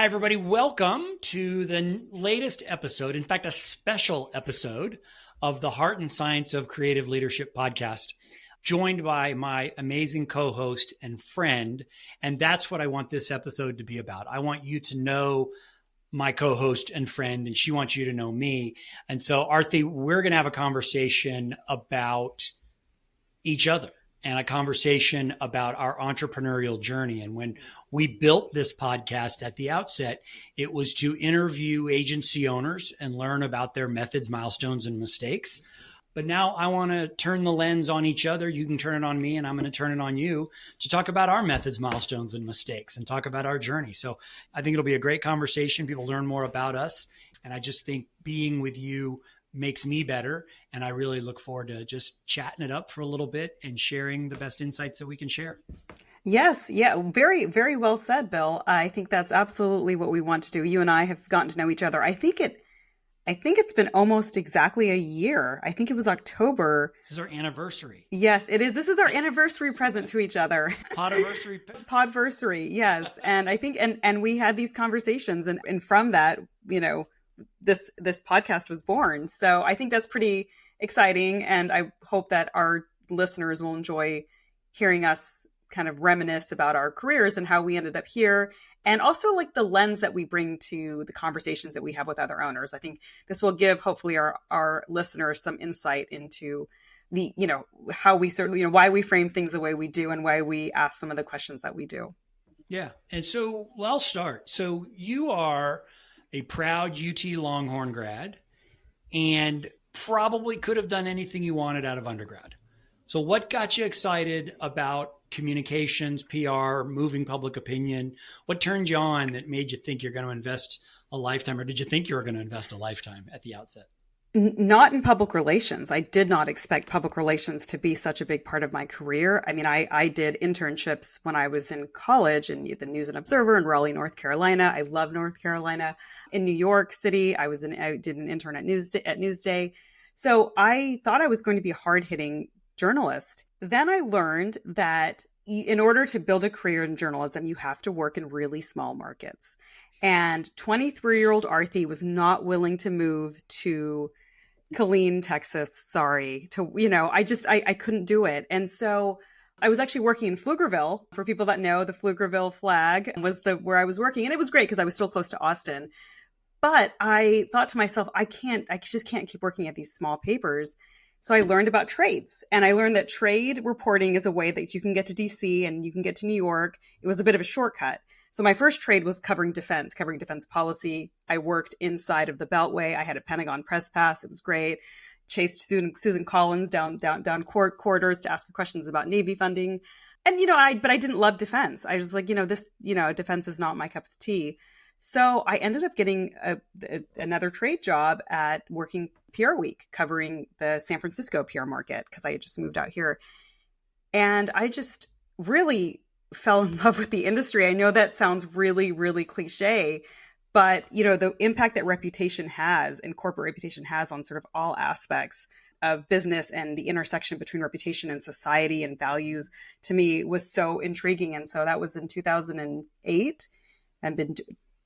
Hi, everybody. Welcome to the latest episode, in fact, a special episode of the Heart and Science of Creative Leadership podcast, joined by my amazing co-host and friend. And that's what I want this episode to be about. I want you to know my co-host and friend, and she wants you to know me. And so, Aarti, we're going to have a conversation about each other and a conversation about our entrepreneurial journey. And when we built this podcast at the outset, it was to interview agency owners and learn about their methods, milestones, and mistakes. But now I want to turn the lens on each other. You can turn it on me, and I'm going to turn it on you to talk about our methods, milestones, and mistakes, and talk about our journey. So I think it'll be a great conversation. People learn more about us. And I just think being with you makes me better. And I really look forward to just chatting it up for a little bit and sharing the best insights that we can share. Yes. Yeah. Very, very well said, Bill. I think that's absolutely what we want to do. You and I have gotten to know each other. I think it's been almost exactly a year. I think it was October. This is our anniversary. Yes, it is. This is our anniversary present to each other. Podiversary. Podversary. Yes. And I think, and we had these conversations, and from that, this podcast was born. So I think that's pretty exciting. And I hope that our listeners will enjoy hearing us kind of reminisce about our careers and how we ended up here. And also like the lens that we bring to the conversations that we have with other owners. I think this will give hopefully our listeners some insight into the, how we certainly, why we frame things the way we do and why we ask some of the questions that we do. Yeah. And so, well, I'll start. So you are a proud UT Longhorn grad and probably could have done anything you wanted out of undergrad. So what got you excited about communications, PR, moving public opinion? What turned you on that made you think you're going to invest a lifetime, or did you think you were going to invest a lifetime at the outset? Not in public relations. I did not expect public relations to be such a big part of my career. I mean, I did internships when I was in college in the News and Observer in Raleigh, North Carolina. I love North Carolina. In New York City, I did an intern at Newsday. So I thought I was going to be a hard-hitting journalist. Then I learned that in order to build a career in journalism, you have to work in really small markets. And 23-year-old Aarti was not willing to move to Killeen, Texas. Sorry. I couldn't do it. And so I was actually working in Pflugerville. For people that know, the Pflugerville flag was where I was working. And it was great because I was still close to Austin. But I thought to myself, I just can't keep working at these small papers. So I learned about trades, and I learned that trade reporting is a way that you can get to DC and you can get to New York. It was a bit of a shortcut. So my first trade was covering defense policy. I worked inside of the Beltway. I had a Pentagon press pass. It was great. Chased Susan Collins down corridors to ask for questions about Navy funding. And, but I didn't love defense. I was like, defense is not my cup of tea. So I ended up getting another trade job at working PR Week, covering the San Francisco PR market because I had just moved out here. And I just really fell in love with the industry. I know that sounds really, really cliche, but the impact that reputation has and corporate reputation has on sort of all aspects of business and the intersection between reputation and society and values, to me, was so intriguing. And so that was in 2008. I've been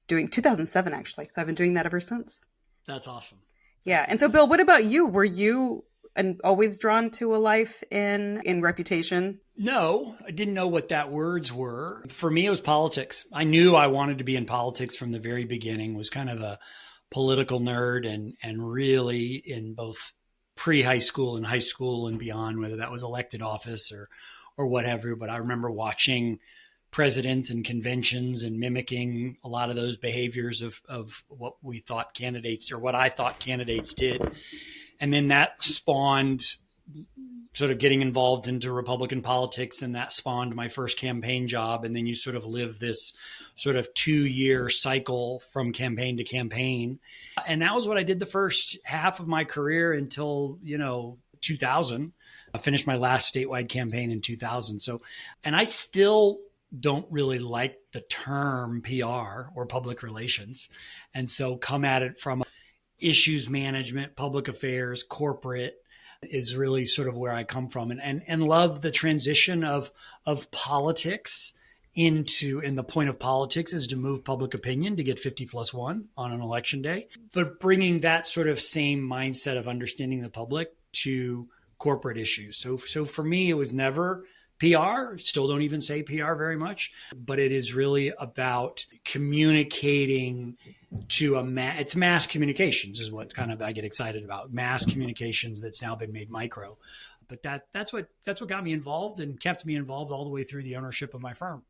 doing 2007, actually. So I've been doing that ever since. That's awesome. Yeah. And so, Bill, what about you? Were you always drawn to a life in reputation? No, I didn't know what that words were. For me, it was politics. I knew I wanted to be in politics from the very beginning, was kind of a political nerd and really in both pre-high school and high school and beyond, whether that was elected office or whatever. But I remember watching presidents and conventions and mimicking a lot of those behaviors of what we thought candidates, or what I thought candidates did. And then that spawned sort of getting involved into Republican politics, and that spawned my first campaign job. And then you sort of live this sort of 2-year cycle from campaign to campaign. And that was what I did the first half of my career until, 2000. I finished my last statewide campaign in 2000. So, and I still don't really like the term PR or public relations. And so come at it from issues management, public affairs, corporate is really sort of where I come from, and love the transition of politics and the point of politics is to move public opinion to get 50+1 on an election day, but bringing that sort of same mindset of understanding the public to corporate issues. So for me, it was never PR. Still don't even say PR very much, but it is really about communicating to it's mass communications is what kind of I get excited about. Mass communications that's now been made micro. But that's what got me involved and kept me involved all the way through the ownership of my firm.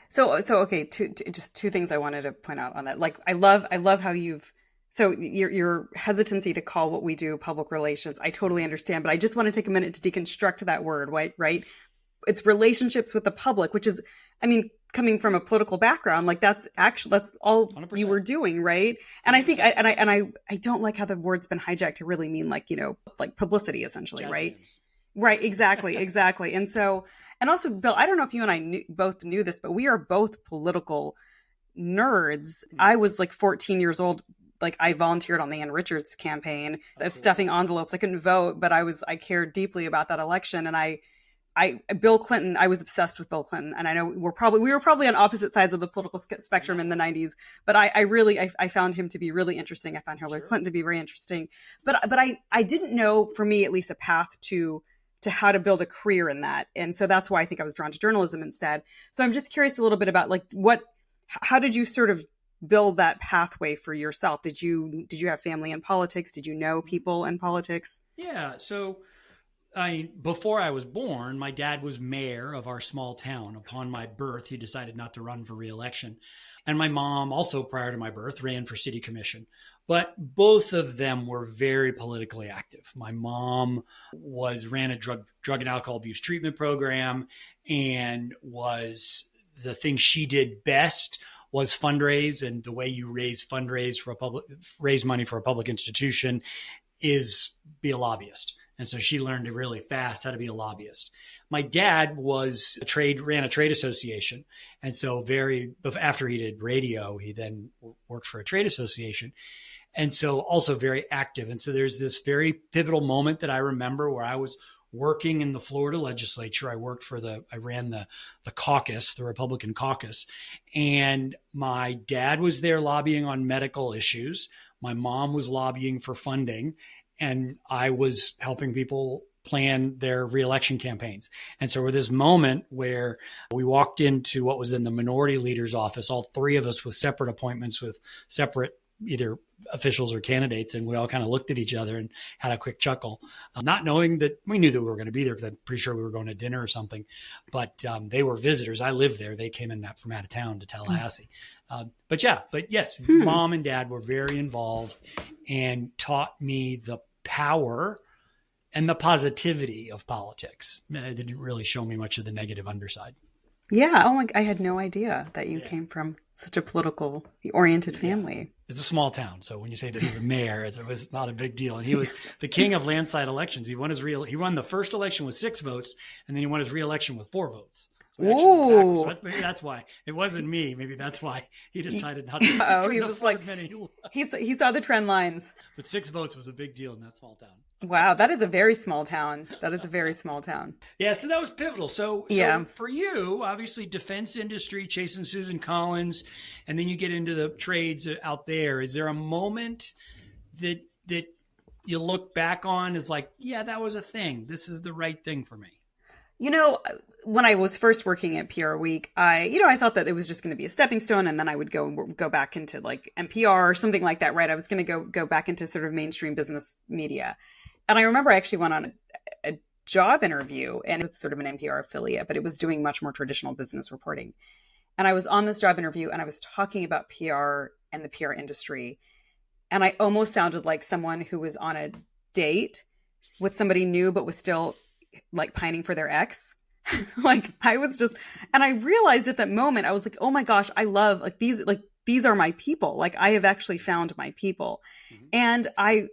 So okay, just two things I wanted to point out on that. Like I love how your hesitancy to call what we do public relations. I totally understand, but I just want to take a minute to deconstruct that word, right? It's relationships with the public, which is, I mean, coming from a political background, like that's all 100%. You were doing, right? And 100%. I think I don't like how the word's been hijacked to really mean like, like publicity essentially, Jazz right? Names. Right, exactly. And so, and also, Bill, I don't know if you and I both knew this, but we are both political nerds. I was like 14 years old. Like I volunteered on the Ann Richards campaign of stuffing envelopes. I couldn't vote, but I cared deeply about that election. And Bill Clinton, I was obsessed with Bill Clinton. And I know we were probably on opposite sides of the political spectrum in the 90s, but I found him to be really interesting. I found Hillary Clinton to be very interesting, but I didn't know, for me, at least, a path to how to build a career in that. And so that's why I think I was drawn to journalism instead. So I'm just curious a little bit about like how did you sort of build that pathway for yourself? Did you have family in politics? Did you know people in politics? Yeah. So before I was born, my dad was mayor of our small town. Upon my birth, he decided not to run for re-election. And my mom, also prior to my birth, ran for city commission. But both of them were very politically active. My mom ran a drug and alcohol abuse treatment program, and the thing she did best was fundraise. And the way you raise money for a public institution is be a lobbyist. And so she learned really fast how to be a lobbyist. My dad ran a trade association. And so after he did radio, he then worked for a trade association. And so also very active. And so there's this very pivotal moment that I remember where I was working in the Florida legislature. I ran the caucus, the Republican caucus, and my dad was there lobbying on medical issues. My mom was lobbying for funding, and I was helping people plan their reelection campaigns. And so with this moment where we walked into what was in the minority leader's office, all three of us with separate appointments with separate either officials or candidates, and we all kind of looked at each other and had a quick chuckle, not knowing that we knew that we were going to be there, because I'm pretty sure we were going to dinner or something. But they were visitors. I lived there. They came in from out of town to Tallahassee. But yes, Mom and Dad were very involved and taught me the power and the positivity of politics. They didn't really show me much of the negative underside. Yeah. Oh, I had no idea that you came from such a politically oriented family. Yeah. It's a small town. So when you say that he's the mayor, it was not a big deal. And he was the king of landslide elections. He won the first election with 6 votes, and then he won his re-election with 4 votes. So maybe that's why it wasn't me. Maybe that's why he decided not to. Oh, he was like, he saw the trend lines. But 6 votes was a big deal in that small town. Wow, that is a very small town. Yeah, so that was pivotal. So for you, obviously, defense industry, chasing Susan Collins, and then you get into the trades out there. Is there a moment that you look back on as like, yeah, that was a thing. This is the right thing for me? When I was first working at PR Week, I thought that it was just going to be a stepping stone, and then I would go back into like NPR or something like that, right? I was going to go back into sort of mainstream business media. And I remember I actually went on a job interview, and it's sort of an NPR affiliate, but it was doing much more traditional business reporting. And I was on this job interview, and I was talking about PR and the PR industry. And I almost sounded like someone who was on a date with somebody new, but was still like pining for their ex. And I realized at that moment, I was like, oh my gosh, I love these are my people. Like I have actually found my people. Mm-hmm. And I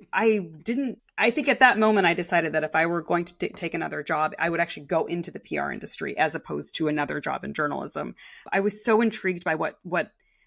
think at that moment, I decided that if I were going to take another job, I would actually go into the PR industry as opposed to another job in journalism. I was so intrigued by what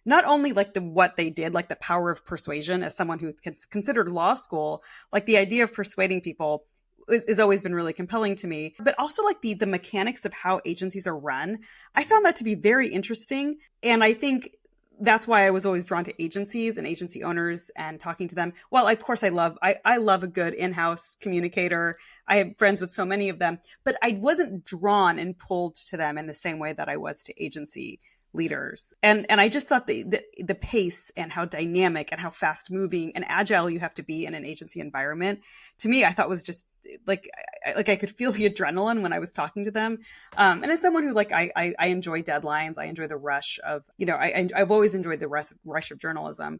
not only like what they did, like the power of persuasion as someone who considered law school, like the idea of persuading people has always been really compelling to me. But also like the mechanics of how agencies are run, I found that to be very interesting. And I think that's why I was always drawn to agencies and agency owners and talking to them. Well, of course, I love a good in-house communicator. I have friends with so many of them, but I wasn't drawn and pulled to them in the same way that I was to agency leaders. And I just thought the pace and how dynamic and how fast moving and agile you have to be in an agency environment, to me, I thought was just like I could feel the adrenaline when I was talking to them. And as someone who I enjoy deadlines, I enjoy the rush of, I've always enjoyed the rush of journalism.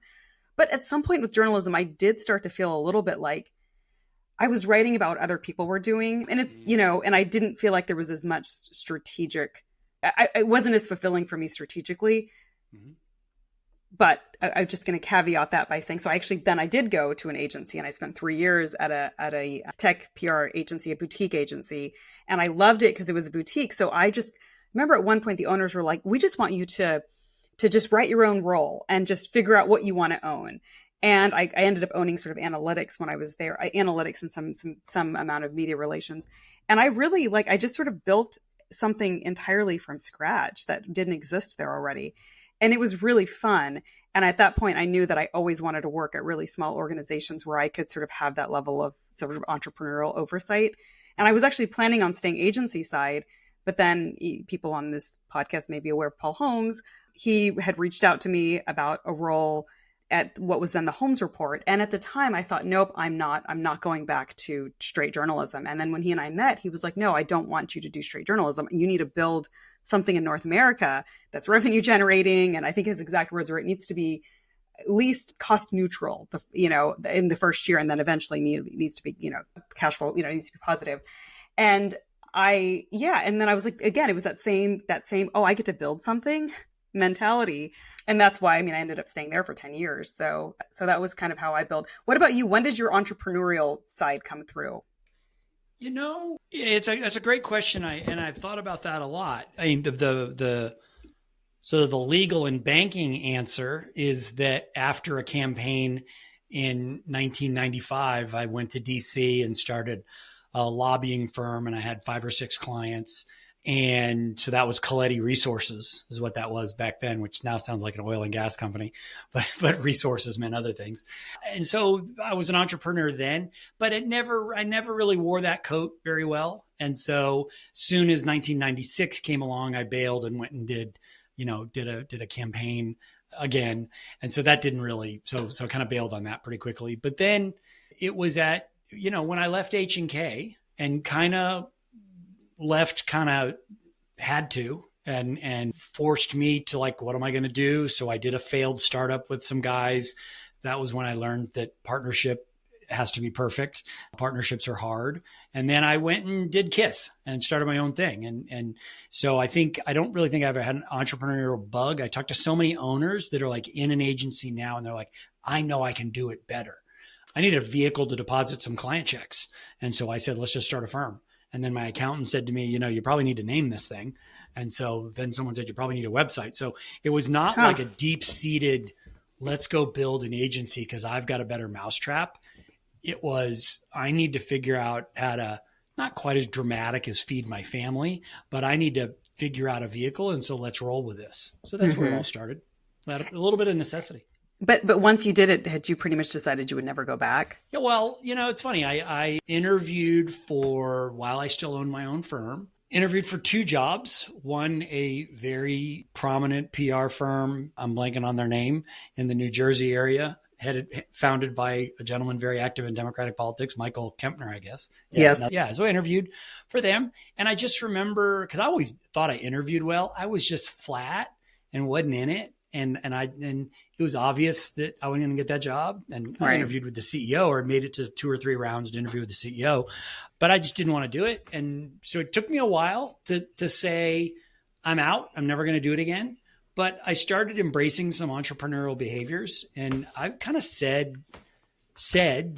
But at some point with journalism, I did start to feel a little bit like I was writing about what other people were doing. And it's, and I didn't feel like there was as much strategic. It wasn't as fulfilling for me strategically, but I'm just going to caveat that by saying, so I did go to an agency and I spent 3 years at a tech PR agency, a boutique agency. And I loved it because it was a boutique. So I just remember at one point, the owners were like, we just want you to just write your own role and just figure out what you want to own. And I ended up owning sort of analytics when I was there, analytics and some amount of media relations. And I really I just sort of built something entirely from scratch that didn't exist there already. And it was really fun. And at that point, I knew that I always wanted to work at really small organizations where I could sort of have that level of sort of entrepreneurial oversight. And I was actually planning on staying agency side, but then people on this podcast may be aware of Paul Holmes. He had reached out to me about a role at what was then the Holmes Report. And at the time I thought, nope, I'm not going back to straight journalism. And then when he and I met, he was like, no, I don't want you to do straight journalism. You need to build something in North America that's revenue generating. And I think his exact words were, it needs to be at least cost neutral, in the first year. And then eventually needs to be, cash flow, needs to be positive. And and then I was like, again, it was that same, oh, I get to build something mentality. And that's why, I ended up staying there for 10 years. So that was kind of how I built. What about you? When did your entrepreneurial side come through? It's a great question. I've thought about that a lot. I mean, the legal and banking answer is that after a campaign in 1995, I went to DC and started a lobbying firm, and I had 5 or 6 clients. And so that was Coletti Resources is what that was back then, which now sounds like an oil and gas company, but resources meant other things. And so I was an entrepreneur then, but I never really wore that coat very well. And so soon as 1996 came along, I bailed and went and did a campaign again. And so that didn't really, so kind of bailed on that pretty quickly. But then it was at, when I left H&K and kind of had to and forced me to what am I going to do? So I did a failed startup with some guys. That was when I learned that partnership has to be perfect. Partnerships are hard. And then I went and did Kith and started my own thing. And so I don't really think I've ever had an entrepreneurial bug. I talk to so many owners that are in an agency now, and they're like, I know I can do it better. I need a vehicle to deposit some client checks. And so I said, let's just start a firm. And then my accountant said to me, you probably need to name this thing. And so then someone said, you probably need a website. So it was not like a deep-seated, let's go build an agency because I've got a better mousetrap. It was, I need to figure out how to, not quite as dramatic as feed my family, but I need to figure out a vehicle. And so let's roll with this. So that's where it all started. A little bit of necessity. But once you did it, had you pretty much decided you would never go back? Yeah, well, it's funny. I interviewed while I still owned my own firm, interviewed for 2 jobs. One, a very prominent PR firm, I'm blanking on their name, in the New Jersey area, founded by a gentleman very active in Democratic politics, Michael Kempner, I guess. Yes. Yeah. So I interviewed for them. And I just remember, because I always thought I interviewed well, I was just flat and wasn't in it. And it was obvious that I wasn't going to get that job. And I interviewed with the CEO, or made it to 2 or 3 rounds to interview with the CEO, but I just didn't want to do it. And so it took me a while to say, I'm out. I'm never going to do it again. But I started embracing some entrepreneurial behaviors. And I've kind of said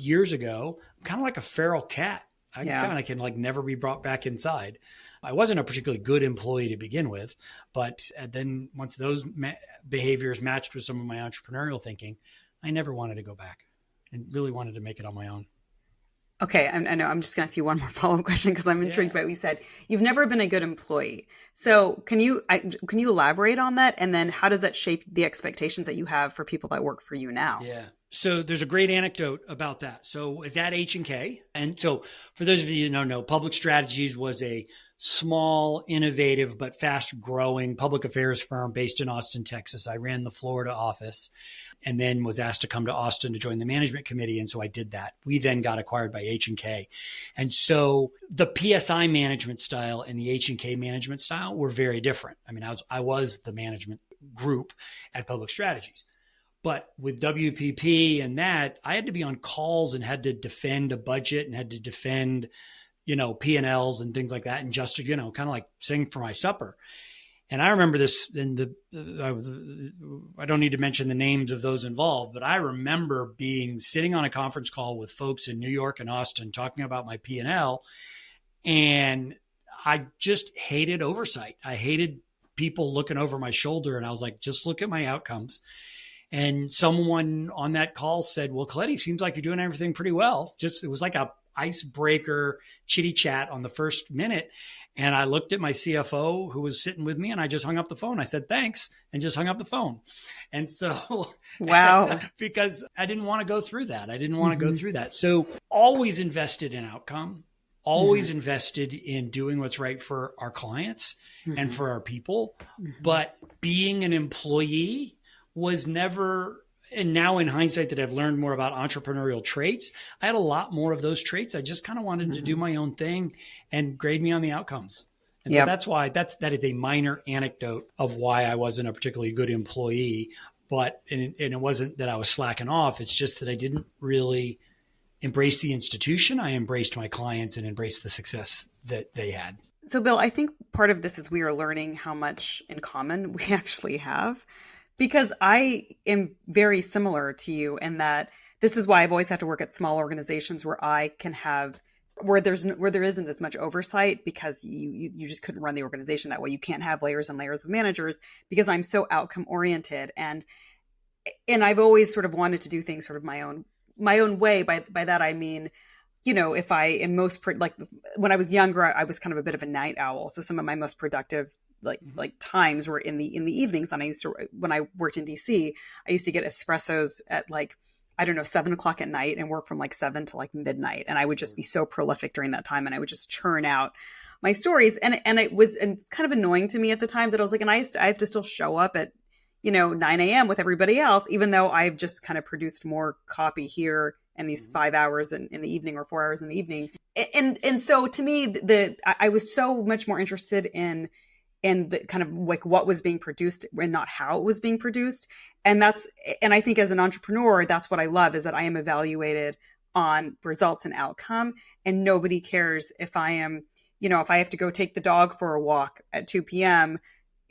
years ago, I'm kind of like a feral cat. I kind of can never be brought back inside. I wasn't a particularly good employee to begin with, but then once those behaviors matched with some of my entrepreneurial thinking, I never wanted to go back and really wanted to make it on my own. Okay, I know. I'm just going to ask you one more follow-up question because I'm intrigued Yeah. by what you said. You've never been a good employee. So can you elaborate on that? And then how does that shape the expectations that you have for people that work for you now? Yeah. So there's a great anecdote about that. So is at H&K. And so for those of you who don't know, Public Strategies was a small, innovative, but fast growing public affairs firm based in Austin, Texas. I ran the Florida office and then was asked to come to Austin to join the management committee. And so I did that. We then got acquired by H&K. And so the PSI management style and the H&K management style were very different. I mean, I was the management group at Public Strategies. But with WPP and that, I had to be on calls and had to defend a budget and had to defend, P&Ls and things like that. And just, kind of like sing for my supper. And I remember this I don't need to mention the names of those involved, but I remember sitting on a conference call with folks in New York and Austin talking about my P&L. And I just hated oversight. I hated people looking over my shoulder. And I was like, just look at my outcomes. And someone on that call said, well, Coletti, seems like you're doing everything pretty well. It was like a icebreaker chitty chat on the first minute. And I looked at my CFO who was sitting with me and I just hung up the phone. I said, thanks, and just hung up the phone. And so, Wow. because I didn't want to go through that. So always invested in outcome, always invested in doing what's right for our clients and for our people. But being an employee was never, and now in hindsight that I've learned more about entrepreneurial traits, I had a lot more of those traits. I just kind of wanted to do my own thing and grade me on the outcomes. And so that's why that is a minor anecdote of why I wasn't a particularly good employee, but, and it wasn't that I was slacking off. It's just that I didn't really embrace the institution. I embraced my clients and embraced the success that they had. So Bill, I think part of this is we are learning how much in common we actually have. Because I am very similar to you in that this is why I've always had to work at small organizations where I can have where there isn't as much oversight because you just couldn't run the organization that way. You can't have layers and layers of managers because I'm so outcome oriented and I've always sort of wanted to do things sort of my own way. By that I mean, if I am like when I was younger, I was kind of a bit of a night owl. So some of my most productive like times were in the evenings. And when I worked in DC, I used to get espressos at 7:00 at night and work from 7 to midnight. And I would just be so prolific during that time. And I would just churn out my stories. And it's kind of annoying to me at the time that I was like, and I have to still show up at, 9 a.m. with everybody else, even though I've just kind of produced more copy here and these 5 hours in the evening or 4 hours in the evening. And so to me, I was so much more interested in the kind of what was being produced and not how it was being produced. And I think as an entrepreneur, that's what I love is that I am evaluated on results and outcome. And nobody cares if I am, if I have to go take the dog for a walk at 2 p.m.,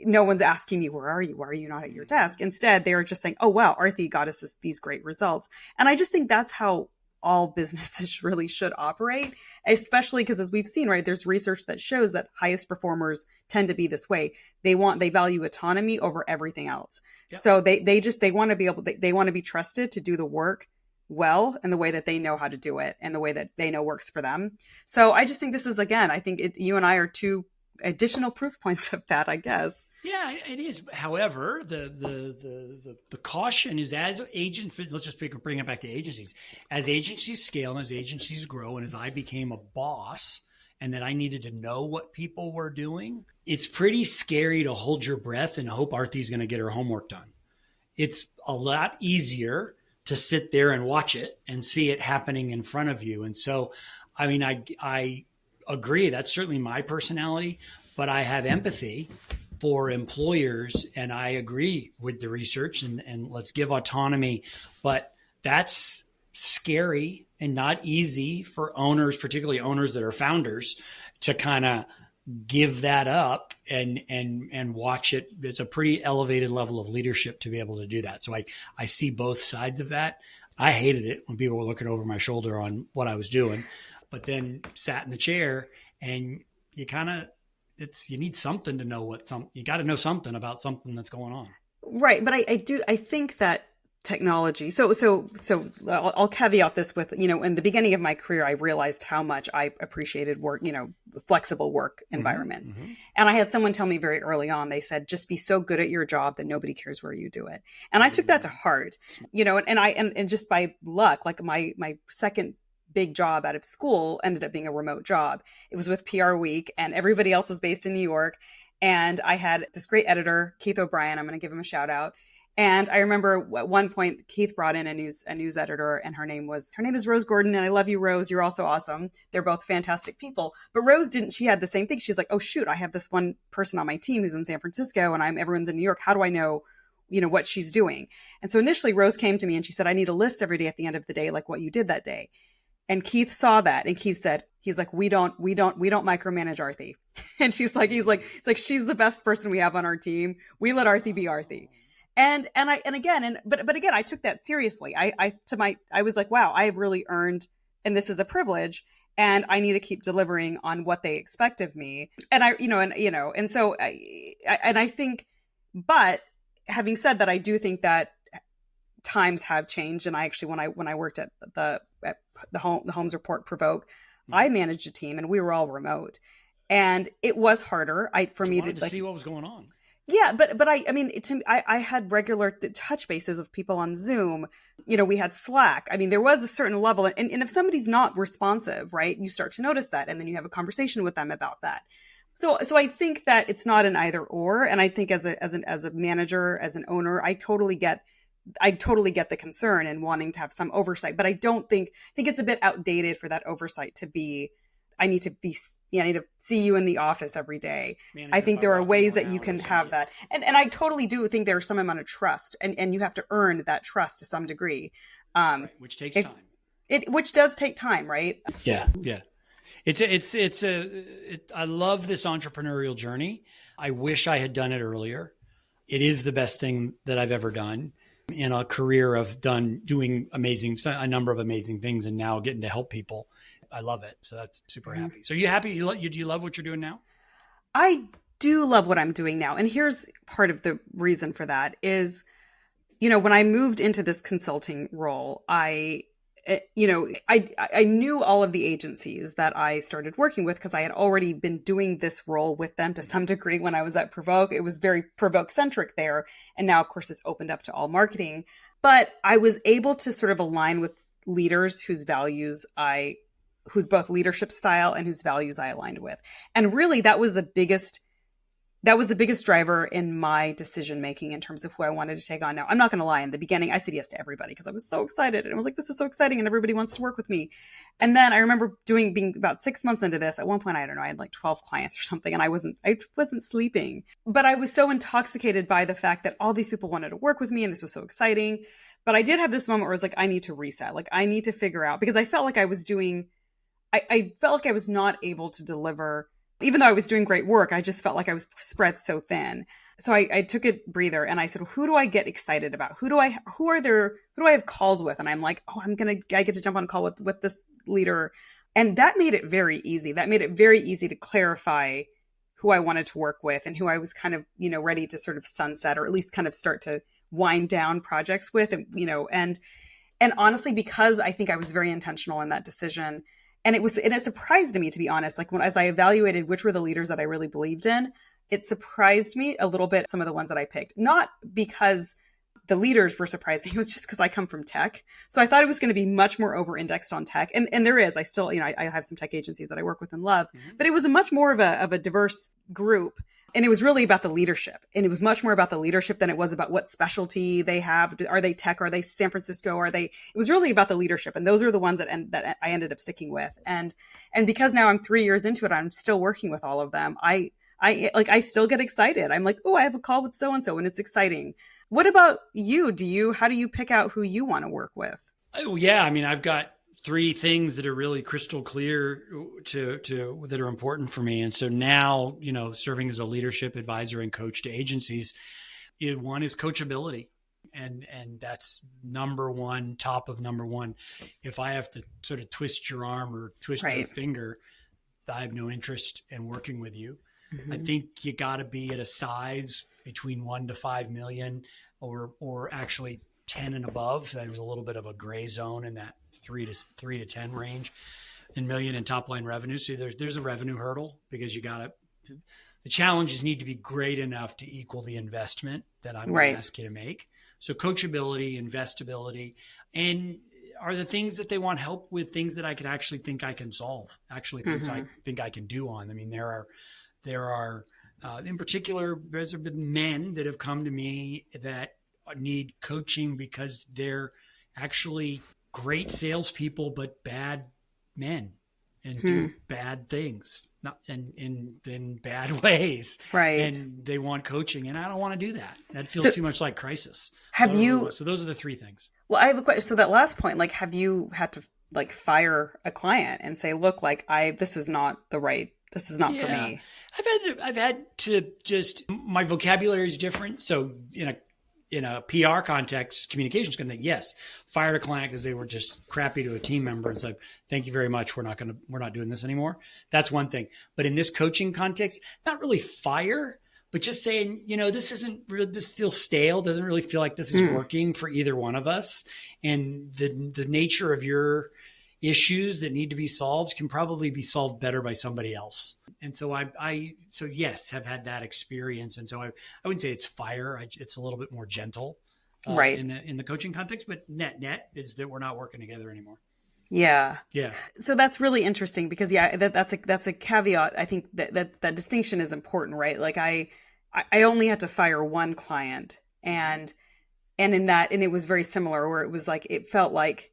no one's asking me, where are you? Why are you not at your desk? Instead, they are just saying, oh, wow, Aarti got us these great results. And I just think that's how all businesses really should operate, especially because as we've seen, right, there's research that shows that highest performers tend to be this way. They value autonomy over everything else. Yep. So they want to be they want to be trusted to do the work well in the way that they know how to do it and the way that they know works for them. So I just think this is, again, I think you and I are two additional proof points of that, I guess. Yeah, it is. However, the caution is as agents, let's just bring it back to agencies. As agencies scale and as agencies grow, and as I became a boss and that I needed to know what people were doing, it's pretty scary to hold your breath and hope Aarti's going to get her homework done. It's a lot easier to sit there and watch it and see it happening in front of you. And so, I mean, I agree. That's certainly my personality, but I have empathy for employers and I agree with the research and let's give autonomy, but that's scary and not easy for owners, particularly owners that are founders, to kind of give that up and watch it. It's a pretty elevated level of leadership to be able to do that. So I see both sides of that. I hated it when people were looking over my shoulder on what I was doing, but then sat in the chair and you need something to know you got to know something about something that's going on. Right. But I think that technology. So I'll caveat this with, in the beginning of my career, I realized how much I appreciated work, flexible work environments. Mm-hmm. And I had someone tell me very early on, they said, just be so good at your job that nobody cares where you do it. And I took that to heart, and just by luck, like my second big job out of school ended up being a remote job. It was with PR Week, and everybody else was based in New York. And I had this great editor, Keith O'Brien. I'm going to give him a shout out. And I remember at one point, Keith brought in a news editor, and her name is Rose Gordon. And I love you, Rose. You're also awesome. They're both fantastic people. But Rose she had the same thing. She's like, oh shoot, I have this one person on my team who's in San Francisco and everyone's in New York. How do I know, what she's doing? And so initially Rose came to me and she said, I need a list every day at the end of the day, like what you did that day. And Keith saw that, and Keith said, he's like, we don't micromanage Aarti. And he's like, she's the best person we have on our team. We let Aarti be Aarti. But again, I took that seriously. I was like, wow, I have really earned, and this is a privilege, and I need to keep delivering on what they expect of me. And I think, but having said that, I do think that times have changed. And I actually, when I worked at the Holmes Report Provoke, I managed a team and we were all remote, and it was harder for me to see what was going on. Yeah, but I had regular touch bases with people on Zoom. We had Slack. I mean, there was a certain level, and if somebody's not responsive, right, you start to notice that, and then you have a conversation with them about that. So I think that it's not an either or, and I think as a manager, as an owner, I totally get the concern and wanting to have some oversight, but I think it's a bit outdated for that oversight to be, I need to see you in the office every day. I think there are ways that you can have that. And I totally do think there's some amount of trust, and you have to earn that trust to some degree. Right, which takes time. Which does take time, right? Yeah. Yeah. I love this entrepreneurial journey. I wish I had done it earlier. It is the best thing that I've ever done in a career of doing a number of amazing things, and now getting to help people. I love it. So that's super happy. So you happy? Do you love what you're doing now? I do love what I'm doing now. And here's part of the reason for that is, when I moved into this consulting role, I knew all of the agencies that I started working with because I had already been doing this role with them to some degree when I was at Provoke. It was very Provoke centric there. And now, of course, it's opened up to all marketing. But I was able to sort of align with leaders whose both leadership style and whose values I aligned with. And really, that was the biggest driver in my decision making in terms of who I wanted to take on. Now, I'm not going to lie. In the beginning, I said yes to everybody because I was so excited, and I was like, "This is so exciting," and everybody wants to work with me. And then I remember being about 6 months into this. At one point, I don't know, I had like 12 clients or something, and I wasn't sleeping. But I was so intoxicated by the fact that all these people wanted to work with me, and this was so exciting. But I did have this moment where I was like, I need to reset. Like, I need to figure out, because I felt like I felt like I was not able to deliver. Even though I was doing great work, I just felt like I was spread so thin. So I took a breather and I said, who do I get excited about? Who do I have calls with? And I'm like, I get to jump on a call with this leader. And that made it very easy. That made it very easy to clarify who I wanted to work with and who I was kind of, ready to sort of sunset, or at least kind of start to wind down projects with, and honestly, because I think I was very intentional in that decision. And it surprised me, to be honest, like as I evaluated which were the leaders that I really believed in, it surprised me a little bit, some of the ones that I picked, not because the leaders were surprising. It was just because I come from tech. So I thought it was going to be much more over-indexed on tech. And there is, I still, I have some tech agencies that I work with and love, but it was a much more of a diverse group. And it was really about the leadership. And it was much more about the leadership than it was about what specialty they have. Are they tech? Are they San Francisco? It was really about the leadership. And those are the ones that I ended up sticking with. And because now I'm 3 years into it, I'm still working with all of them. I still get excited. I'm like, oh, I have a call with so-and-so, and it's exciting. What about you? How do you pick out who you want to work with? Oh, yeah. I mean, I've got 3 things that are really crystal clear that are important for me. And so now, serving as a leadership advisor and coach to agencies, one is coachability. And that's number one, top of number one. If I have to sort of twist your arm or twist your finger, I have no interest in working with you. Mm-hmm. I think you got to be at a size between 1 to 5 million, or actually 10 and above. There was a little bit of a gray zone in that 3 to 10 range in million in top line revenue. So there's a revenue hurdle because the challenges need to be great enough to equal the investment that I'm going to ask you to make. So coachability, investability, and are the things that they want help with things that I could actually think I can solve, actually things I think I can do on. I mean, there are in particular, there's been men that have come to me that need coaching because they're actually great salespeople, but bad men and do bad things, not in bad ways. Right. And they want coaching, and I don't want to do that. That feels too much like crisis. So those are the three things. Well, I have a question. So that last point, like, have you had to like fire a client and say, look, like this is not for me? I've had to just, my vocabulary is different. So in a PR context, communications can think, yes, fired a client because they were just crappy to a team member and said, thank you very much. We're not doing this anymore. That's one thing. But in this coaching context, not really fire, but just saying, this feels stale. Doesn't really feel like this is working for either one of us. And the nature of your issues that need to be solved can probably be solved better by somebody else. And so so yes, have had that experience. And so I wouldn't say it's fire. It's a little bit more gentle, right, in the coaching context, but net is that we're not working together anymore. Yeah. Yeah. So that's really interesting because that's a caveat. I think that distinction is important, right? Like I only had to fire one client and it was very similar where it was like, it felt like,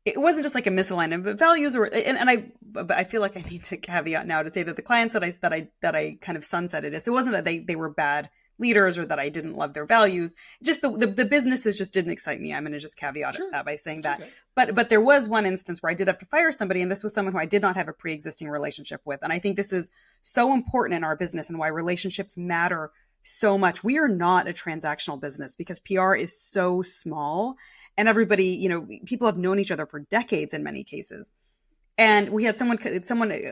it wasn't just like a misalignment of values but I feel like I need to caveat now to say that the clients that I kind of sunsetted it wasn't that they were bad leaders or that I didn't love their values. Just the businesses just didn't excite me. I'm going to just caveat that by saying that. Okay. But there was one instance where I did have to fire somebody, and this was someone who I did not have a pre-existing relationship with. And I think this is so important in our business and why relationships matter so much. We are not a transactional business because PR is so small. And everybody, people have known each other for decades in many cases. And we had someone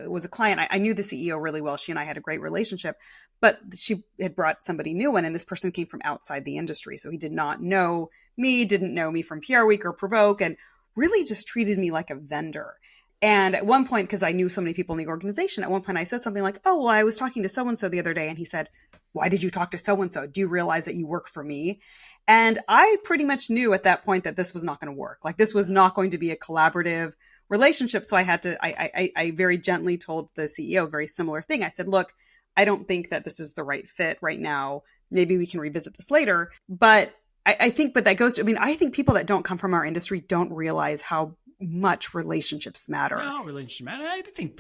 was a client. I knew the CEO really well. She and I had a great relationship, but she had brought somebody new in, and this person came from outside the industry. So he did not know me, didn't know me from PR Week or Provoke, and really just treated me like a vendor. And at one point, because I knew so many people in the organization, at one point I said something like, oh, well, I was talking to so-and-so the other day. And he said, why did you talk to so-and-so? Do you realize that you work for me? And I pretty much knew at that point that this was not going to work. Like this was not going to be a collaborative relationship. So I very gently told the CEO a very similar thing. I said, look, I don't think that this is the right fit right now. Maybe we can revisit this later. But I think that goes to, I think people that don't come from our industry don't realize how much relationships matter. No, relationships matter. I think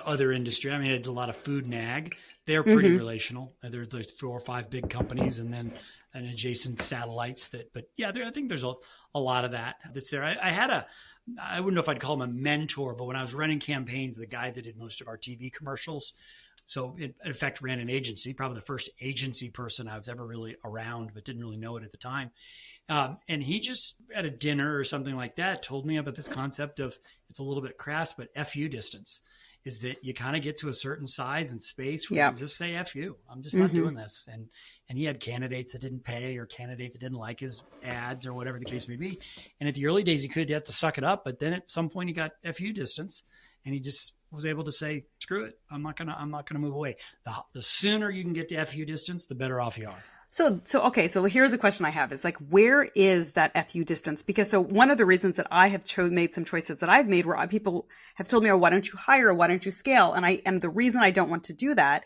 other industry, I did a lot of food and ag. They're pretty relational. There's 4 or 5 big companies and then an adjacent satellites I think there's a lot of that's there. I wouldn't know if I'd call him a mentor, but when I was running campaigns, the guy that did most of our TV commercials, so in effect ran an agency, probably the first agency person I was ever really around, but didn't really know it at the time. And he just at a dinner or something like that told me about this concept of, it's a little bit crass, but FU distance is that you kind of get to a certain size and space where you just say F you. I'm just not doing this. And he had candidates that didn't pay or candidates that didn't like his ads or whatever the case may be. And at the early days, you have to suck it up. But then at some point he got FU distance and he just was able to say, screw it. I'm not gonna move away. The sooner you can get to FU distance, the better off you are. Okay. So here's a question I have is like, where is that FU distance? Because one of the reasons that I have made some choices that I've made where people have told me, oh, why don't you hire? Why don't you scale? And the reason I don't want to do that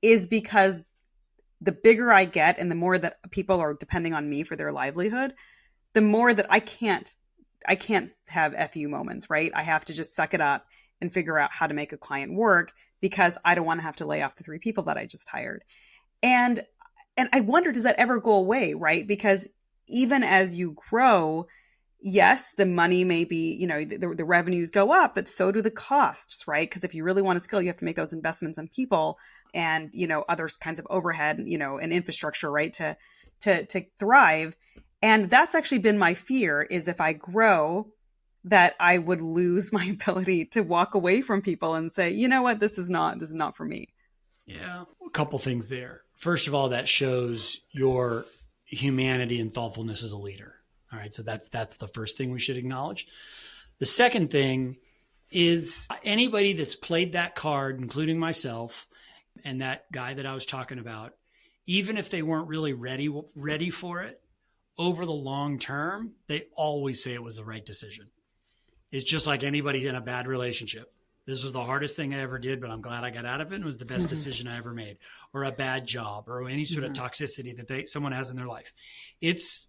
is because the bigger I get and the more that people are depending on me for their livelihood, the more that I can't have FU moments, right? I have to just suck it up and figure out how to make a client work because I don't want to have to lay off the 3 people that I just hired. And I wonder, does that ever go away, right? Because even as you grow, yes, the money may be, the revenues go up, but so do the costs, right? Because if you really want to scale, you have to make those investments in people and, other kinds of overhead, and infrastructure, right? To thrive. And that's actually been my fear is if I grow, that I would lose my ability to walk away from people and say, you know what, this is not for me. Yeah. A couple things there. First of all, that shows your humanity and thoughtfulness as a leader. All right. So that's the first thing we should acknowledge. The second thing is anybody that's played that card, including myself and that guy that I was talking about, even if they weren't really ready for it, over the long term, they always say it was the right decision. It's just like anybody in a bad relationship. This was the hardest thing I ever did, but I'm glad I got out of it. And it was the best decision I ever made. Or a bad job, or any sort of toxicity that someone has in their life. It's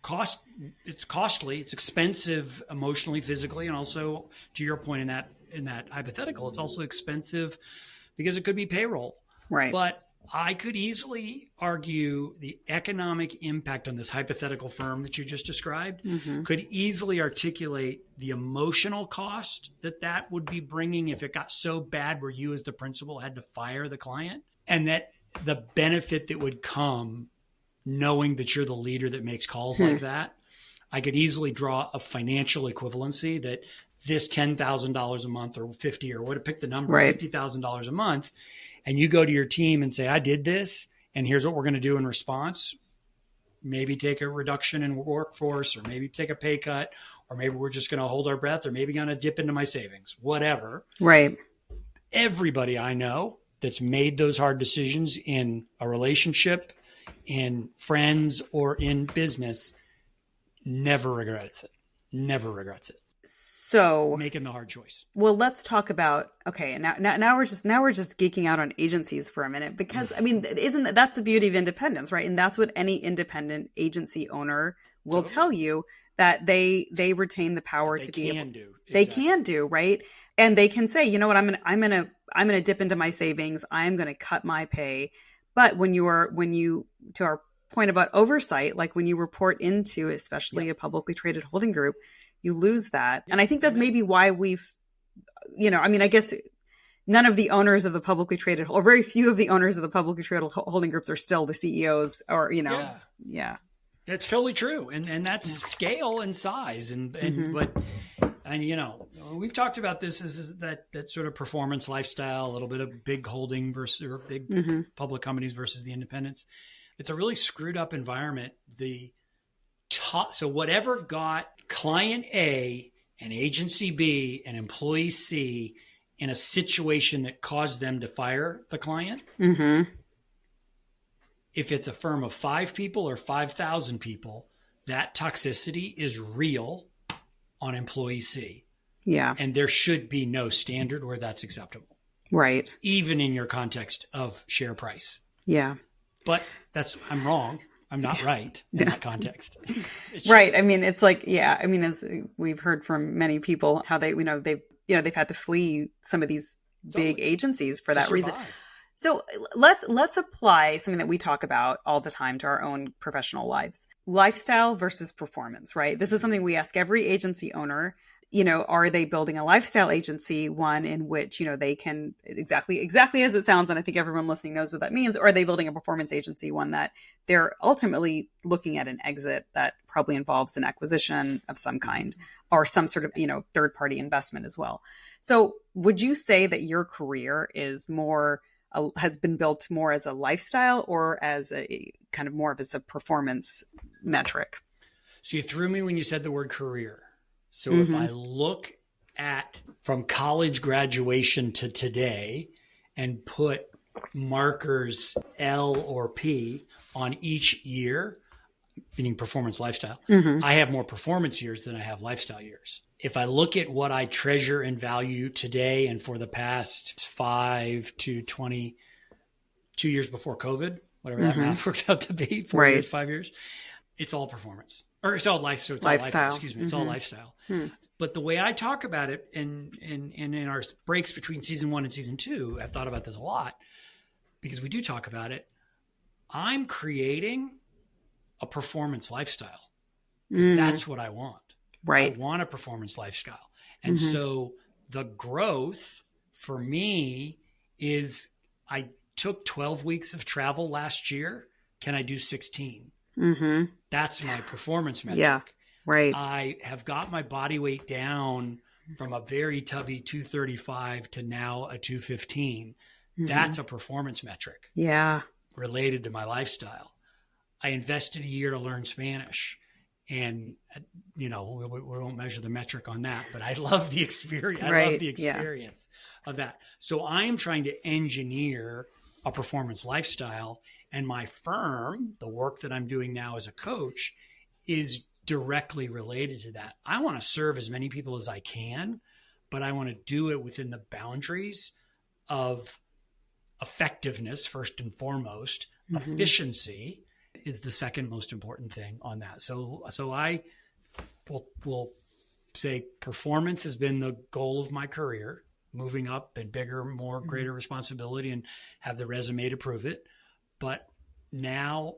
costly. It's expensive emotionally, physically, and also, to your point in that hypothetical, it's also expensive because it could be payroll. Right. But I could easily argue the economic impact on this hypothetical firm that you just described could easily articulate the emotional cost that would be bringing if it got so bad where you as the principal had to fire the client, and that the benefit that would come knowing that you're the leader that makes calls like that. I could easily draw a financial equivalency that this $10,000 a month or 50 or what, pick the number, $50,000 a month. And you go to your team and say, I did this, and here's what we're going to do in response. Maybe take a reduction in workforce, or maybe take a pay cut, or maybe we're just going to hold our breath, or maybe going to dip into my savings, whatever. Right. Everybody I know that's made those hard decisions in a relationship, in friends, or in business never regrets it. Never regrets it. So making the hard choice. Well, let's talk about, okay. Now we're just geeking out on agencies for a minute, because I mean, that's the beauty of independence, right? And that's what any independent agency owner will tell you, that they retain the power to be able to. They can do, right? And they can say, you know what, I'm going to dip into my savings. I'm going to cut my pay. But when you, to our point about oversight, like when you report into, especially a publicly traded holding group, you lose that. And I think that's maybe why we've, I guess none of the owners of the publicly traded, or very few of the owners of the publicly traded holding groups are still the CEOs, or, Yeah. That's totally true. And that's scale and size. And we've talked about this as that sort of performance lifestyle, a little bit of big holding versus, or big public companies versus the independents. It's a really screwed up environment. So whatever got client A and agency B and employee C in a situation that caused them to fire the client, if it's a firm of 5 people or 5,000 people, that toxicity is real on employee C. Yeah. And there should be no standard where that's acceptable. Right. Even in your context of share price. Yeah. But I'm wrong. I'm not right in that context. Right. I mean, it's like, as we've heard from many people, how they've had to flee some of these big agencies for that reason. So let's apply something that we talk about all the time to our own professional lives. Lifestyle versus performance, right? This is something we ask every agency owner. Are they building a lifestyle agency, one in which, they can exactly as it sounds, and I think everyone listening knows what that means, or are they building a performance agency, one that they're ultimately looking at an exit that probably involves an acquisition of some kind, or some sort of, third-party investment as well. So would you say that your career is has been built more as a lifestyle, or as a kind of more of as a performance metric? So you threw me when you said the word career. So if I look at from college graduation to today and put markers L or P on each year, meaning performance lifestyle, I have more performance years than I have lifestyle years. If I look at what I treasure and value today and for the past 5 to 22 years before COVID, whatever that math works out to be, 4 years, 5 years, it's all performance. Or it's all life. So it's lifestyle. all lifestyle. Excuse me. It's all lifestyle. But the way I talk about it, and in our breaks between season 1 and season 2, I've thought about this a lot because we do talk about it. I'm creating a performance lifestyle because that's what I want. Right. I want a performance lifestyle. And so the growth for me is I took 12 weeks of travel last year. Can I do 16? That's my performance metric. Yeah, right. I have got my body weight down from a very tubby 235 to now a 215. That's a performance metric. Yeah. Related to my lifestyle. I invested a year to learn Spanish. And, we won't measure the metric on that, but I love the experience. Right. I love the experience of that. So I am trying to engineer a performance lifestyle, and my firm, the work that I'm doing now as a coach, is directly related to that. I want to serve as many people as I can, but I want to do it within the boundaries of effectiveness, first and foremost. Efficiency is the second most important thing on that. So I will say performance has been the goal of my career, moving up and bigger, more greater responsibility, and have the resume to prove it. But now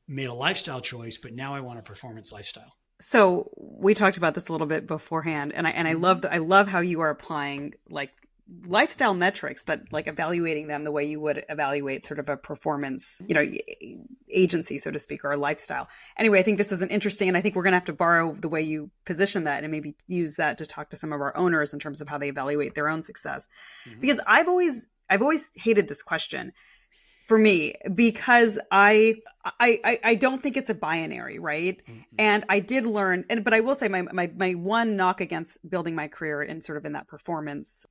made a lifestyle choice, but now I want a performance lifestyle. So we talked about this a little bit beforehand, and I love how you are applying like lifestyle metrics, but like evaluating them the way you would evaluate sort of a performance, agency, so to speak, or a lifestyle. Anyway, I think this is an interesting, and I think we're going to have to borrow the way you position that and maybe use that to talk to some of our owners in terms of how they evaluate their own success. Because I've always hated this question for me, because I don't think it's a binary, right? And I did learn, but I will say my one knock against building my career in sort of in that performance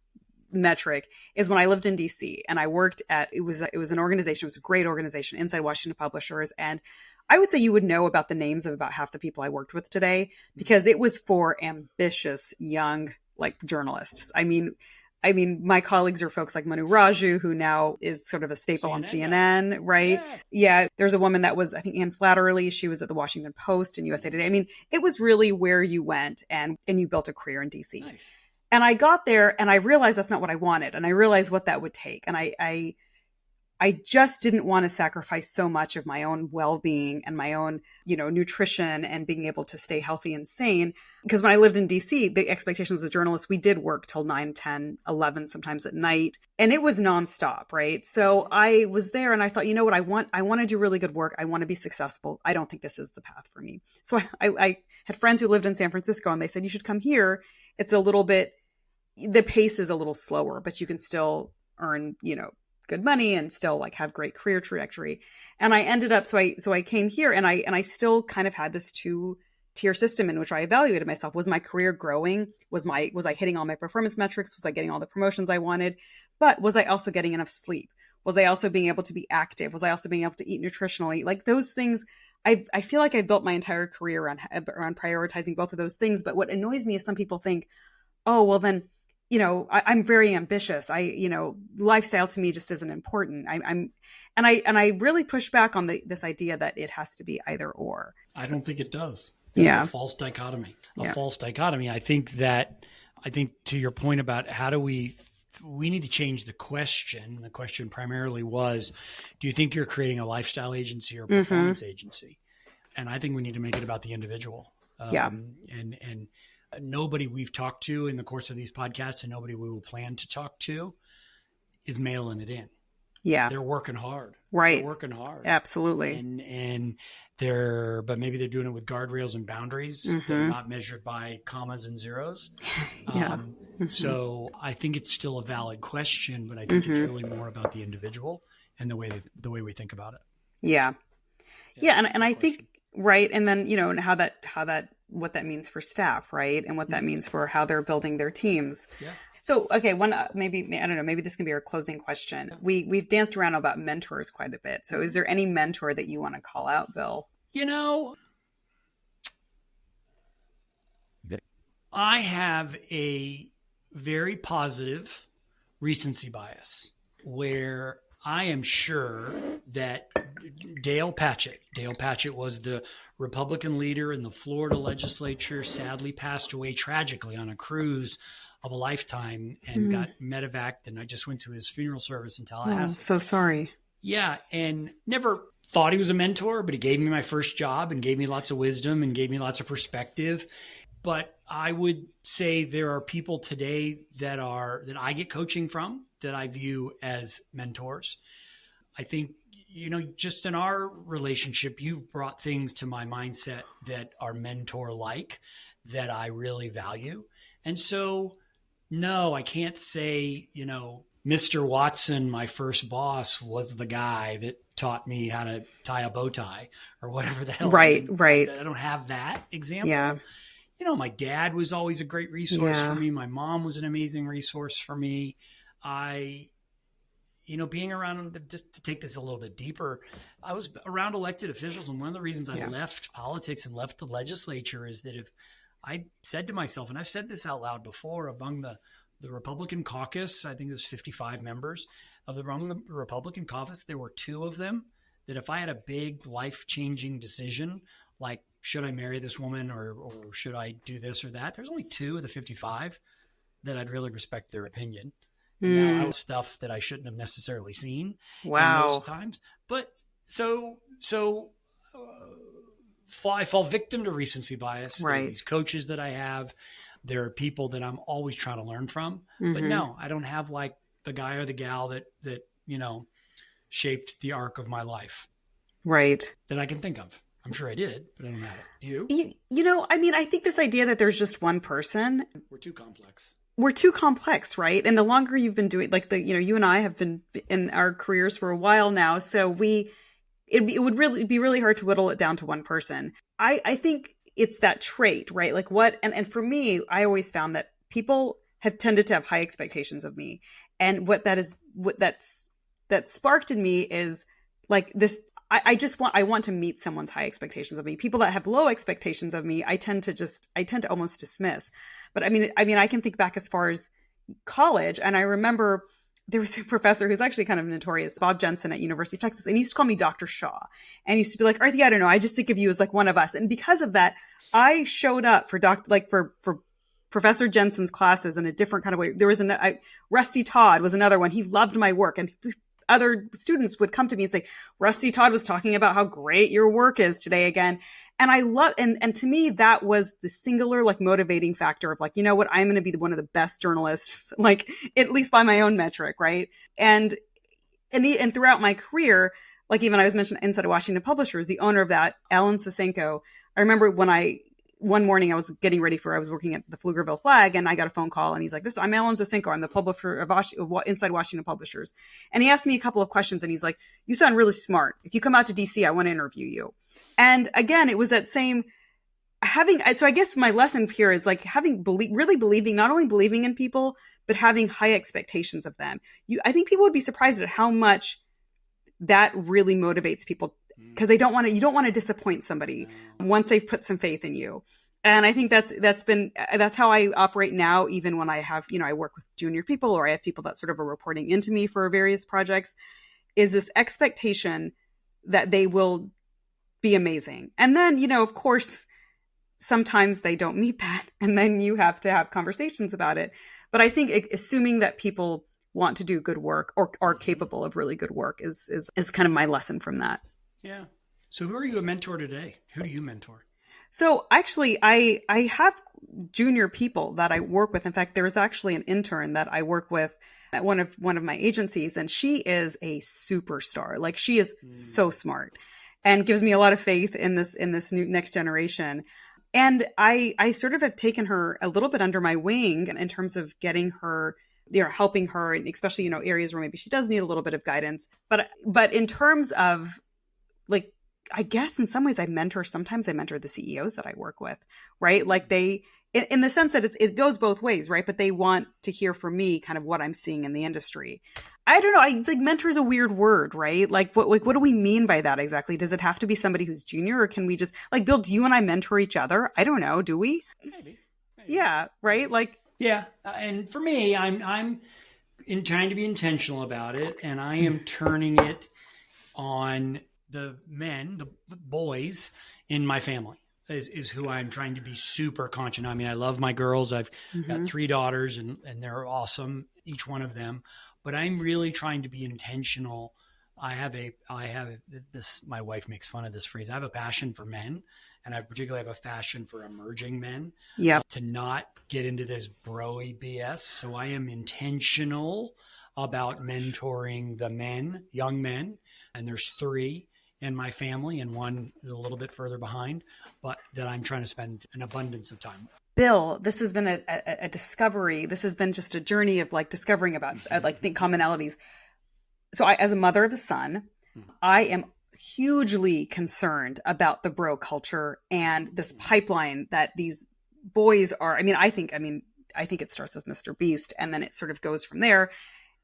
metric is when I lived in DC and I worked at, it was an organization, it was a great organization, Inside Washington Publishers. And I would say you would know about the names of about half the people I worked with today, because it was for ambitious young, like, journalists. I mean, my colleagues are folks like Manu Raju, who now is sort of a staple on CNN, right? Yeah. There's a woman that was, I think, Ann Flatterly. She was at the Washington Post and USA Today. I mean, it was really where you went and you built a career in DC. Nice. And I got there and I realized that's not what I wanted. And I realized what that would take. And I just didn't want to sacrifice so much of my own well-being and my own, nutrition and being able to stay healthy and sane. Because when I lived in DC, the expectations as a journalist, we did work till 9, 10, 11, sometimes at night. And it was nonstop, right? So I was there and I thought, you know what, I want to do really good work. I want to be successful. I don't think this is the path for me. So I had friends who lived in San Francisco and they said, you should come here. It's a little bit, the pace is a little slower, but you can still earn, good money and still like have great career trajectory. And I ended up, so I came here and I still kind of had this 2-tier system in which I evaluated myself. Was my career growing? Was I hitting all my performance metrics? Was I getting all the promotions I wanted? But was I also getting enough sleep? Was I also being able to be active? Was I also being able to eat nutritionally? Like those things, I feel like I built my entire career around prioritizing both of those things. But what annoys me is some people think, oh, well then, I'm very ambitious. Lifestyle to me just isn't important. I really push back on this idea that it has to be either or. I don't think it does. It's a false dichotomy. False dichotomy. I think to your point about how do we need to change the question. The question primarily was, do you think you're creating a lifestyle agency or a performance agency? And I think we need to make it about the individual. And nobody we've talked to in the course of these podcasts and nobody we will plan to talk to is mailing it in. Yeah. They're working hard. Right. They're working hard. Absolutely. But maybe they're doing it with guardrails and boundaries that are not measured by commas and zeros. So I think it's still a valid question, but I think it's really more about the individual and the way we think about it. Yeah. And I think, right. And then, and how that, what that means for staff, right? And what that means for how they're building their teams. Yeah. So, okay, maybe this can be our closing question. Yeah. We've danced around about mentors quite a bit. So is there any mentor that you want to call out, Bill? I have a very positive recency bias where I am sure that Dale Patchett was the Republican leader in the Florida legislature, sadly passed away tragically on a cruise of a lifetime and got medevaced. And I just went to his funeral service in Tallahassee. Oh, so sorry. Yeah. And never thought he was a mentor, but he gave me my first job and gave me lots of wisdom and gave me lots of perspective. But I would say there are people today that I get coaching from that I view as mentors. I think, just in our relationship, you've brought things to my mindset that are mentor-like that I really value. And so, no, I can't say, Mr. Watson, my first boss, was the guy that taught me how to tie a bow tie or whatever the hell. Right. I don't have that example. Yeah. My dad was always a great resource for me. My mom was an amazing resource for me. Being around, just to take this a little bit deeper, I was around elected officials. And one of the reasons I left politics and left the legislature is that if I said to myself, and I've said this out loud before, among the Republican caucus, I think there's 55 members among the Republican caucus, there were 2 of them that if I had a big life-changing decision, like should I marry this woman or should I do this or that, there's only 2 of the 55 that I'd really respect their opinion. Now, I was stuff that I shouldn't have necessarily seen in those times. But I fall victim to recency bias. Right. There are these coaches that I have. There are people that I'm always trying to learn from. But no, I don't have like the guy or the gal that shaped the arc of my life. Right. That I can think of. I'm sure I did, but I don't have it. You? I think this idea that there's just one person. We're too complex. We're too complex, right? And the longer you've been doing, you and I have been in our careers for a while now. So it would really be really hard to whittle it down to one person. I think it's that trait, right? Like and for me, I always found that people have tended to have high expectations of me. And that sparked in me is like this, I want to meet someone's high expectations of me. People that have low expectations of me, I tend to almost dismiss. But I mean, I can think back as far as college, and I remember there was a professor who's actually kind of notorious, Bob Jensen at University of Texas, and he used to call me Dr. Shaw, and he used to be like, Aarti, I don't know, I just think of you as like one of us. And because of that, I showed up for Professor Jensen's classes in a different kind of way. There was Rusty Todd was another one. He loved my work, and other students would come to me and say, Rusty Todd was talking about how great your work is today again. And I love, and to me, that was the singular, like, motivating factor of like, you know what, I'm going to be one of the best journalists, like, at least by my own metric. Right. And throughout my career, like, even I was mentioned Inside Washington Publishers, the owner of that, Alan Sosenko, I remember one morning I was working at the Pflugerville Flag, and I got a phone call, and he's like, I'm Alan Sosenko. I'm the publisher of Inside Washington Publishers. And he asked me a couple of questions, and he's like, you sound really smart. If you come out to DC, I want to interview you. And again, it was that same so I guess my lesson here is like really believing, not only believing in people, but having high expectations of them. I think people would be surprised at how much that really motivates people, because you don't want to disappoint somebody once they've put some faith in you. And I think that's how I operate now, even when I have, I work with junior people, or I have people that sort of are reporting into me for various projects, is this expectation that they will be amazing. And then, of course, sometimes they don't meet that, and then you have to have conversations about it. But I think assuming that people want to do good work or are capable of really good work is kind of my lesson from that. Yeah. So who are you a mentor today? Who do you mentor? So actually, I have junior people that I work with. In fact, there is actually an intern that I work with at one of my agencies, and she is a superstar. Like, she is so smart and gives me a lot of faith in this new next generation. And I sort of have taken her a little bit under my wing in terms of getting her, helping her, and especially, areas where maybe she does need a little bit of guidance. But in terms of, like, I guess in some ways sometimes I mentor the CEOs that I work with, right? Like, they, in the sense that it goes both ways, right? But they want to hear from me kind of what I'm seeing in the industry. I don't know. I think mentor is a weird word, right? Like, what do we mean by that exactly? Does it have to be somebody who's junior, or can we just, like, Bill, do you and I mentor each other? I don't know. Do we? Maybe. Yeah. Right. Like, yeah. And for me, I'm trying to be intentional about it, and I am turning it on the men, the boys in my family is who I'm trying to be super conscious. I mean, I love my girls. I've got 3 daughters, and they're awesome, each one of them. But I'm really trying to be intentional. I have this, my wife makes fun of this phrase. I have a passion for men, and I particularly have a passion for emerging men. Yeah. To not get into this bro-y BS. So I am intentional about mentoring the men, young men, and there's 3 in my family and one a little bit further behind, but that I'm trying to spend an abundance of time with. Bill, this has been a discovery. This has been just a journey of like discovering about think commonalities. So as a mother of a son, I am hugely concerned about the bro culture and this pipeline that these boys are. I think it starts with Mr. Beast and then it sort of goes from there.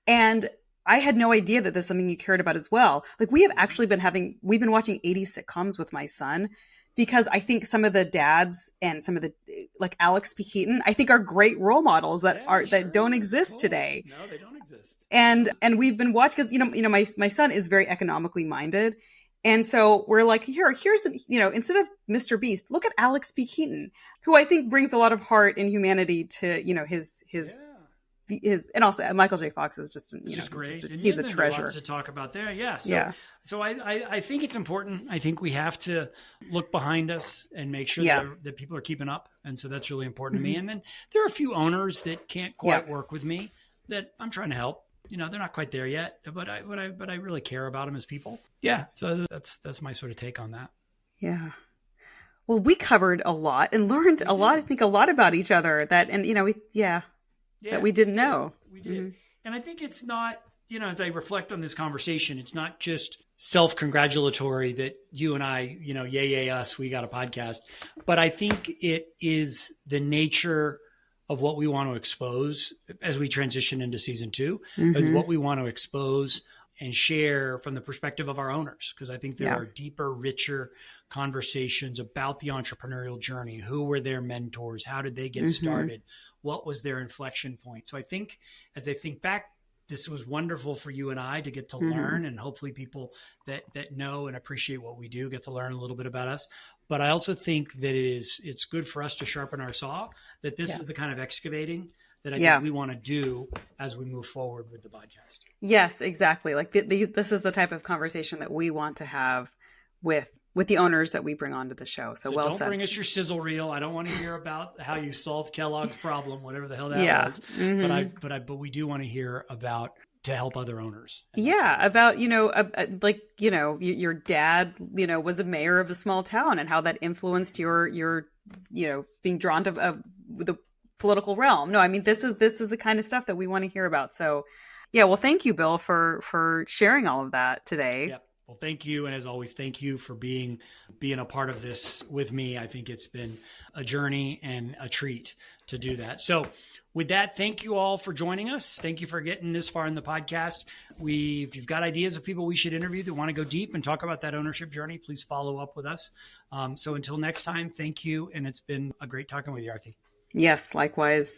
And I had no idea that this is something you cared about as well. Like we've been watching 80s sitcoms with my son because I think some of the dads and some of the, like Alex P. Keaton, I think are great role models that don't exist today. No, they don't exist. And we've been watching because, my son is very economically minded. And so we're like, here's instead of Mr. Beast, look at Alex P. Keaton, who I think brings a lot of heart and humanity to, his and also Michael J. Fox is just great. He's a treasure. Lots to talk about there. Yeah. So I think it's important. I think we have to look behind us and make sure that people are keeping up. And so that's really important to me. And then there are a few owners that can't quite work with me that I'm trying to help. They're not quite there yet, but I really care about them as people. Yeah. So that's my sort of take on that. Yeah. Well, we covered a lot and learned a lot about each other that we didn't know. We did. Mm-hmm. And I think it's not, as I reflect on this conversation, it's not just self-congratulatory that you and I, yay us, we got a podcast. But I think it is the nature of what we want to expose as we transition into season 2, is what we want to expose and share from the perspective of our owners. Because I think there are deeper, richer conversations about the entrepreneurial journey. Who were their mentors? How did they get started? What was their inflection point? So I think as I think back, this was wonderful for you and I to get to learn, and hopefully people that know and appreciate what we do get to learn a little bit about us. But I also think that it's good for us to sharpen our saw, that this is the kind of excavating that I think we want to do as we move forward with the podcast. Yes, exactly. Like this is the type of conversation that we want to have with the owners that we bring onto the show. So well don't said. Bring us your sizzle reel. I don't want to hear about how you solved Kellogg's problem, whatever the hell that was. But we do want to hear about to help other owners. About, your dad, was a mayor of a small town and how that influenced your being drawn to the political realm. No, I mean, this is the kind of stuff that we want to hear about. So well, thank you, Bill, for sharing all of that today. Yep. Well, thank you. And as always, thank you for being a part of this with me. I think it's been a journey and a treat to do that. So with that, thank you all for joining us. Thank you for getting this far in the podcast. If you've got ideas of people we should interview that want to go deep and talk about that ownership journey, please follow up with us. So until next time, thank you. And it's been a great talking with you, Aarti. Yes, likewise.